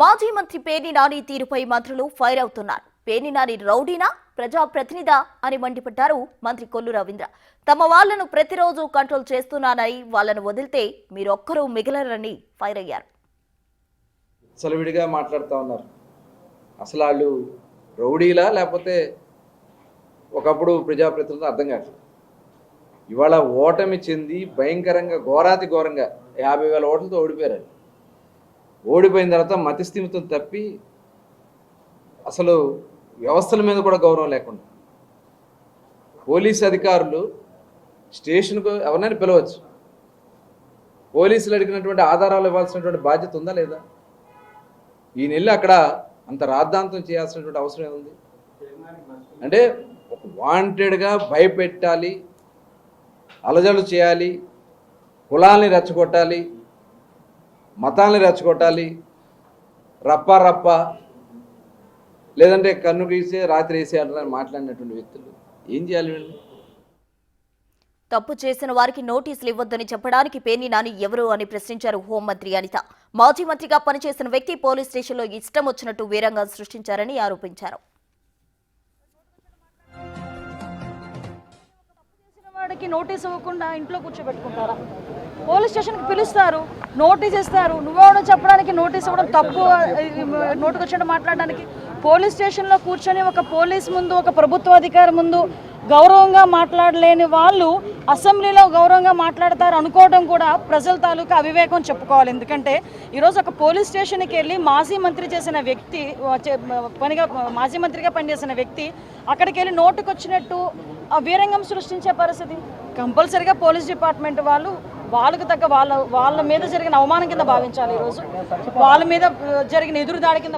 మాజీ మంత్రి పేర్ని నాని తీరుపై మంత్రులు ఫైర్ అవుతున్నారు. పేర్ని నాని రౌడీనా ప్రజాప్రతినిధా అని మండిపడ్డారు మంత్రి కొల్లు రవీంద్ర. తమ వాళ్లను ప్రతిరోజు కంట్రోల్ చేస్తున్నానని వాళ్లను వదిలితే మీరొక్కరూ మిగలరని ఫైర్ అయ్యారు. సలవిడిగా మాట్లాడుతూ ఉన్నారు. అసలు వాళ్ళు రౌడీలా లేకపోతే ఒకప్పుడు ప్రజాప్రతినిధులు అర్థం కాదు. ఇవాళ ఓటమి చెంది భయంకరంగా ఘోరాతి ఘోరంగా 50,000 ఓట్లతో ఓడిపోయారు. ఓడిపోయిన తర్వాత మతిస్థిమితం తప్పి అసలు వ్యవస్థల మీద కూడా గౌరవం లేకుండా పోలీసు అధికారులు స్టేషన్కు ఎవరినైనా పిలవచ్చు. పోలీసులు అడిగినటువంటి ఆధారాలు ఇవ్వాల్సినటువంటి బాధ్యత ఉందా లేదా? ఈ నెల అక్కడ అంత రాద్ధాంతం చేయాల్సినటువంటి అవసరం ఏముంది? అంటే ఒక వాంటెడ్గా భయపెట్టాలి, అలజలు చేయాలి, కులాల్ని రెచ్చగొట్టాలి, మతాల్ని రెచ్చగొట్టాలి, రప్ప లేదంటే కన్ను గీసే రాత్రి వేసేయాలని మాట్లాడినటువంటి వ్యక్తులు ఏం చేయాలి? వీళ్ళు తప్పు చేసిన వారికి నోటీసులు ఇవ్వొద్దని చెప్పడానికి పేర్ని నాని ఎవరు అని ప్రశ్నించారు హోంమంత్రి అనిత. మాజీ మంత్రిగా పనిచేసిన వ్యక్తి పోలీస్ స్టేషన్లో ఇష్టం వచ్చినట్టు వీరంగా సృష్టించారని ఆరోపించారు. వాడికి నోటీస్ ఇవ్వకుండా ఇంట్లో కూర్చోబెట్టుకుంటారా? పోలీస్ స్టేషన్కి పిలుస్తారు, నోటీస్ ఇస్తారు. నువ్వెవడో చెప్పడానికి నోటీస్ ఇవ్వడం తప్పు, నోటుకు వచ్చినట్టు మాట్లాడడానికి. పోలీస్ స్టేషన్లో కూర్చొని ఒక పోలీస్ ముందు, ఒక ప్రభుత్వ అధికారి ముందు గౌరవంగా మాట్లాడలేని వాళ్ళు అసెంబ్లీలో గౌరవంగా మాట్లాడతారు అనుకోవడం కూడా ప్రజల తాలూకా అవివేకం చెప్పుకోవాలి. ఎందుకంటే ఈరోజు ఒక పోలీస్ స్టేషన్కి వెళ్ళి మాజీ మంత్రి చేసిన వ్యక్తి, మాజీ మంత్రిగా పనిచేసిన వ్యక్తి అక్కడికి వెళ్ళి నోటుకు వచ్చినట్టు వీరంగం సృష్టించే పరిస్థితి. కంపల్సరీగా పోలీస్ డిపార్ట్మెంట్ వాళ్ళకు తగ్గ వాళ్ళ మీద జరిగిన అవమానం కింద భావించాలి. ఈరోజు వాళ్ళ మీద జరిగిన ఎదురుదాడి కింద.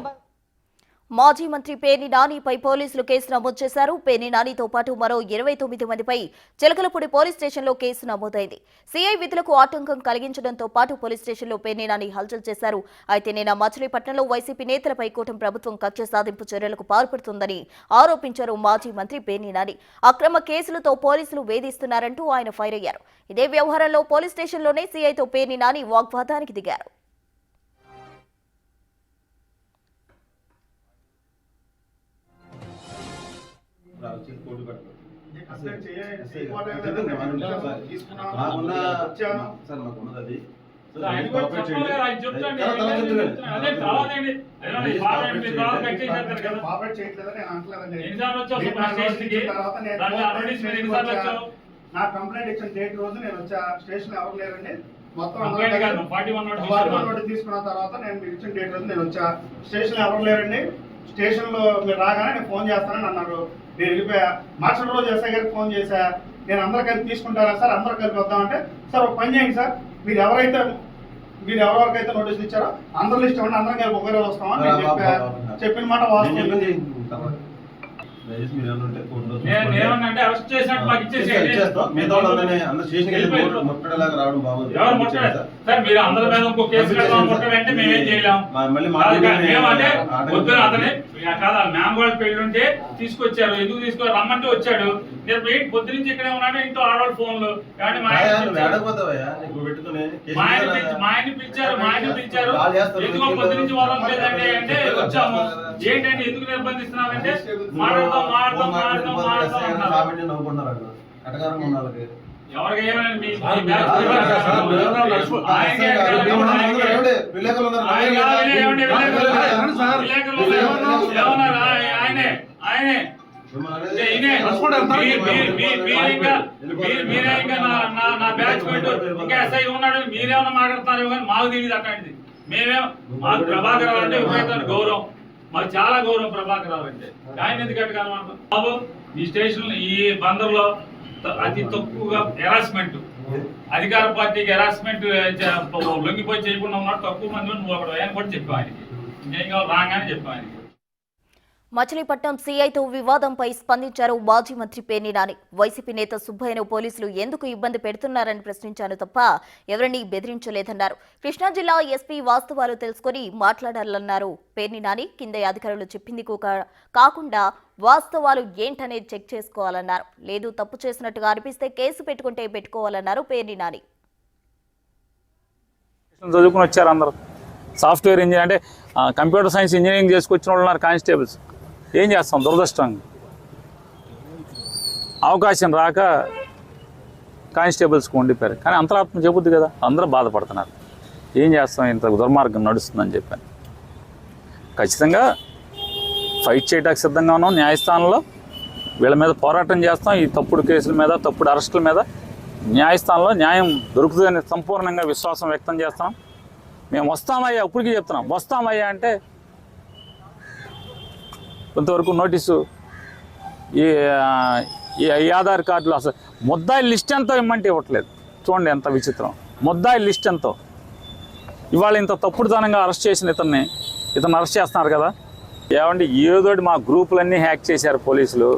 మాజీ మంత్రి పేర్ని నానిపై పోలీసులు కేసు నమోదు చేశారు. పేర్ని నానితో పాటు మరో 29 మందిపై చిలకలపూడి పోలీస్ స్టేషన్లో కేసు నమోదైంది. సీఐ విధులకు ఆటంకం కలిగించడంతో పాటు పోలీస్ స్టేషన్లో పేర్ని నాని హల్చల్ చేశారు. అయితే నిన్న మచిలీపట్నంలో వైసీపీ నేతలపై కూటమి ప్రభుత్వం కక్ష సాధింపు చర్యలకు పాల్పడుతుందని ఆరోపించారు మాజీ మంత్రి పేర్ని నాని. అక్రమ కేసులతో పోలీసులు వేధిస్తున్నారంటూ ఆయన ఫైర్ అయ్యారు. ఇదే వ్యవహారంలో పోలీస్ స్టేషన్లోనే సీఐతో పేర్ని నాని వాగ్వాదానికి దిగారు. నా కంప్లైంట్ ఇచ్చిన డేట్ రోజు నేను వచ్చా. స్టేషన్ ఎవరు లేరండి, మొత్తం 41 తీసుకున్న తర్వాత నేను మీరు ఇచ్చిన డేట్ రోజు నేను వచ్చా. స్టేషన్ ఎవరు లేరండి, స్టేషన్ లో మీరు రాగానే నేను ఫోన్ చేస్తానని అన్నారు. నేను వెళ్ళిపోయా. మరుసటి రోజు ఎస్ఐ గారికి ఫోన్ చేశా. నేను అందరు కలిపి తీసుకుంటారా సార్, అందరు కలిపి వద్దామంటే, సార్ ఒక పని చేయండి సార్, మీరు ఎవరెవరికైతే నోటీసులు ఇచ్చారో అందరు లిస్ట్ ఇవ్వండి, అందరం కలిపి ఒకరే వస్తామని నేను చెప్పిన మాట వాస్తవం. మ్యాంగోడ్ పెళ్ళుంటే తీసుకొచ్చారు. ఎందుకు తీసుకొని రమ్మంటే వచ్చాడు. నేను పొద్దు నుంచి ఇక్కడే ఉన్నాడు. ఇంట్లో ఆడవాళ్ళు ఫోన్లు మా ఆయన్ని పిలిచారు. ఎందుకో పొద్దు నుంచి వదలలేదండి అంటే వచ్చాము. ఏంటంటే ఎందుకు నిర్బంధిస్తున్నారంటే ఇంకా ఎస్ఐ ఉన్నాడు, మీరేమన్నా మాట్లాడుతున్నారు కానీ మాకు తెలియదు అట్లాంటిది. మాకు ప్రభాకర్ అంటే విపరీతమైన గౌరవం, మాకు చాలా గౌరవం ప్రభాకర్ రావు అంటే. ఆయన ఎందుకంటే కనుక బాబు ఈ స్టేషన్ ఈ బందర్లో అతి తక్కువగా హెరాస్మెంట్, అధికార పార్టీకి హెరాస్మెంట్ లొంగిపోయి చేయకుండా ఉన్నాడు. తక్కువ మంది నువ్వు అక్కడ ఆయన కూడా చెప్పావు. ఆయనకి ఇంకేం కావాలి రాగానే చెప్పావు ఆయనకి. మచిలీపట్నం సీఐతో వివాదంపై స్పందించారు మాజీ మంత్రి పేర్ని నాని. వైసీపీ నేత సుబ్బయ్యను పోలీసులు ఎందుకు ఇబ్బంది పెడుతున్నారని ప్రశ్నించాను తప్ప ఎవరిని బెదిరించలేదన్నారు. కృష్ణా జిల్లా ఎస్పీ వాస్తవాలు తెలుసుకుని మాట్లాడాలన్నారు పేర్ని నాని. కింద అధికారులు చెప్పింది కాకుండా వాస్తవాలు ఏంటనేది చెక్ చేసుకోవాలన్నారు. లేదు తప్పు చేసినట్టుగా అనిపిస్తే కేసు పెట్టుకోవాలన్నారు పేర్ని నాని. చదువుకుని వచ్చారు అందరూ. సాఫ్ట్వేర్ ఇంజనీర్ అంటే కంప్యూటర్ సైన్స్ ఇంజనీరింగ్ చేసుకొచ్చిన వాళ్ళు ఉన్నారు కానిస్టేబుల్స్. ఏం చేస్తాం, దురదృష్టం. అవకాశం రాక కానిస్టేబుల్స్కి ఉండిపోయారు. కానీ అంతరాత్మ చెబుద్ది కదా, అందరూ బాధపడుతున్నారు. ఏం చేస్తాం, ఇంత దుర్మార్గం నడుస్తుందని చెప్పాను. ఖచ్చితంగా ఫైట్ చేయడానికి సిద్ధంగా ఉన్నాం. న్యాయస్థానంలో వీళ్ళ మీద పోరాటం చేస్తాం. ఈ తప్పుడు కేసుల మీద, తప్పుడు అరెస్టుల మీద న్యాయస్థానంలో న్యాయం దొరుకుతుందని సంపూర్ణంగా విశ్వాసం వ్యక్తం చేస్తాం. మేము వస్తామయ్యా, ఇప్పటికీ చెప్తున్నాం, వస్తామయ్యా అంటే కొంతవరకు నోటీసు, ఈ ఆధార్ కార్డులు అసలు ముద్దాయి లిస్ట్ ఎంతో ఇమ్మంటే ఇవ్వట్లేదు. చూడండి ఎంత విచిత్రం. ముద్దాయి లిస్ట్ ఎంతో. ఇవాళ ఇంత తప్పుడుతనంగా అరెస్ట్ చేసిన ఇతను అరెస్ట్ చేస్తున్నారు కదా. ఏమండి, ఏదోటి మా గ్రూపులన్నీ హ్యాక్ చేశారు పోలీసులు,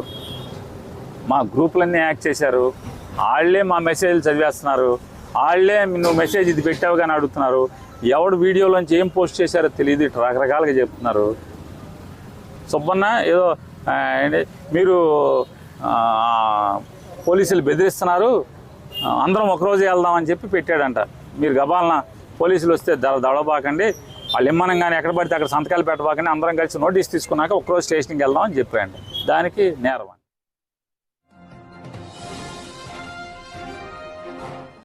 మా గ్రూపులన్నీ హ్యాక్ చేశారు. వాళ్ళే మా మెసేజ్లు చదివేస్తున్నారు, వాళ్ళే నువ్వు మెసేజ్ ఇది పెట్టావు కానీ అడుగుతున్నారు. ఎవడు వీడియోలోంచి ఏం పోస్ట్ చేశారో తెలియదు, ఇటు రకరకాలుగా చెప్తున్నారు. సుబ్బన్న ఏదో మీరు పోలీసులు బెదిరిస్తున్నారు, అందరం ఒకరోజు వెళ్దామని చెప్పి పెట్టాడంట. మీరు గబాలన పోలీసులు వస్తే దడబాకండి, వాళ్ళు ఇమ్మనంగానే ఎక్కడ పడితే అక్కడ సంతకాలు పెట్టబాకండి, అందరం కలిసి నోటీస్ తీసుకున్నాక ఒకరోజు స్టేషన్కి వెళ్దామని చెప్పాడు. దానికి నేరం.